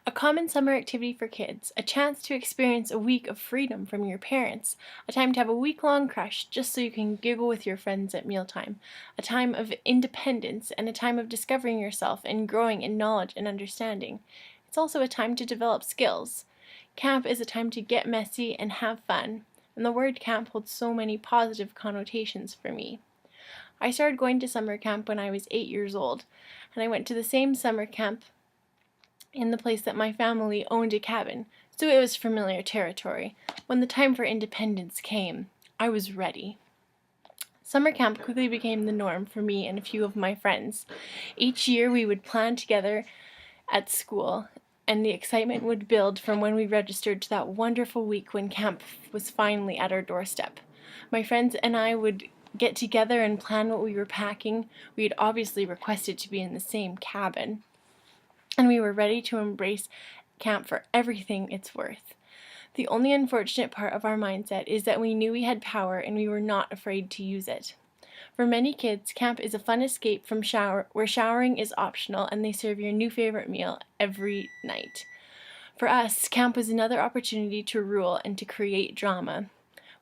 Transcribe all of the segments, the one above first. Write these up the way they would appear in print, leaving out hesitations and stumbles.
A common summer activity for kids, a chance to experience a week of freedom from your parents, a time to have a week-long crush just so you can giggle with your friends at mealtime, a time of independence and a time of discovering yourself and growing in knowledge and understanding. It's also a time to develop skills. Camp is a time to get messy and have fun, and the word camp holds so many positive connotations for me. I started going to summer camp when I was 8 years old, and I went to the same summer camp in the place that my family owned a cabin, so it was familiar territory. When the time for independence came, I was ready. Summer camp quickly became the norm for me and a few of my friends. Each year we would plan together at school, and the excitement would build from when we registered to that wonderful week when camp was finally at our doorstep. My friends and I would get together and plan what we were packing. We had obviously requested to be in the same cabin, and we were ready to embrace camp for everything it's worth. The only unfortunate part of our mindset is that we knew we had power and we were not afraid to use it. For many kids, camp is a fun escape from where showering is optional and they serve your new favorite meal every night. For us, camp was another opportunity to rule and to create drama.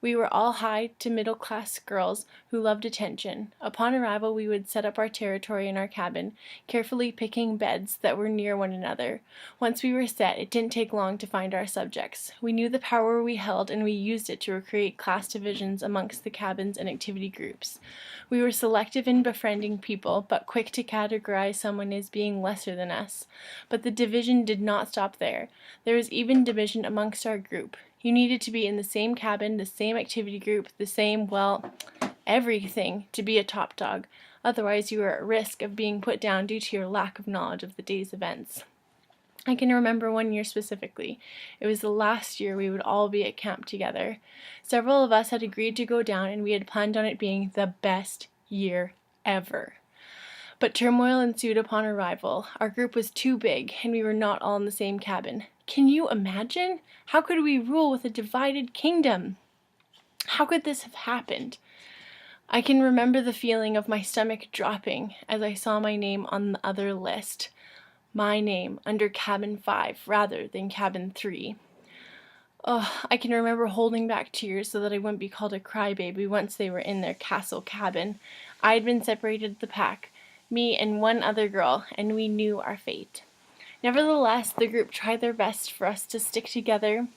We were all high to middle-class girls who loved attention. Upon arrival, we would set up our territory in our cabin, carefully picking beds that were near one another. Once we were set, it didn't take long to find our subjects. We knew the power we held, and we used it to create class divisions amongst the cabins and activity groups. We were selective in befriending people, but quick to categorize someone as being lesser than us. But the division did not stop there. There was even division amongst our group. You needed to be in the same cabin, the same activity group, the same, well, everything to be a top dog. Otherwise, you were at risk of being put down due to your lack of knowledge of the day's events. I can remember one year specifically. It was the last year we would all be at camp together. Several of us had agreed to go down, and we had planned on it being the best year ever. But turmoil ensued upon arrival. Our group was too big, and we were not all in the same cabin. Can you imagine? How could we rule with a divided kingdom? How could this have happened? I can remember the feeling of my stomach dropping as I saw my name on the other list. My name under cabin 5 rather than cabin 3. Oh, I can remember holding back tears so that I wouldn't be called a crybaby once they were in their castle cabin. I had been separated the pack, me and one other girl, and we knew our fate. Nevertheless, the group tried their best for us to stick together.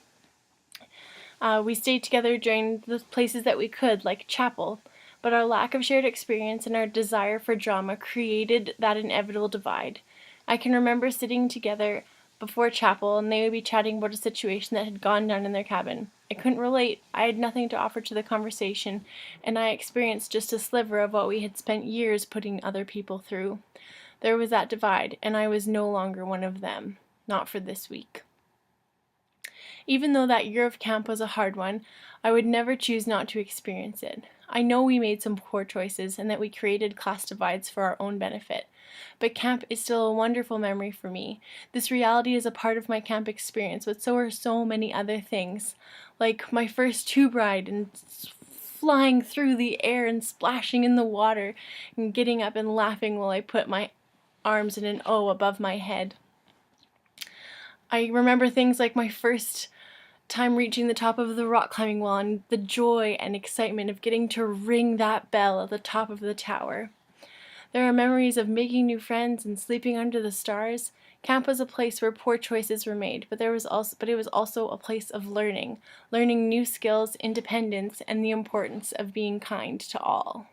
We stayed together during the places that we could, like chapel, but our lack of shared experience and our desire for drama created that inevitable divide. I can remember sitting together before chapel, and they would be chatting about a situation that had gone down in their cabin. I couldn't relate. I had nothing to offer to the conversation, and I experienced just a sliver of what we had spent years putting other people through. There was that divide, and I was no longer one of them. Not for this week. Even though that year of camp was a hard one, I would never choose not to experience it. I know we made some poor choices and that we created class divides for our own benefit, but camp is still a wonderful memory for me. This reality is a part of my camp experience, but so are so many other things, like my first tube ride and flying through the air and splashing in the water and getting up and laughing while I put my arms in an O above my head. I remember things like my first time reaching the top of the rock climbing wall and the joy and excitement of getting to ring that bell at the top of the tower. There are memories of making new friends and sleeping under the stars. Camp was a place where poor choices were made, but it was also a place of learning new skills, independence, and the importance of being kind to all.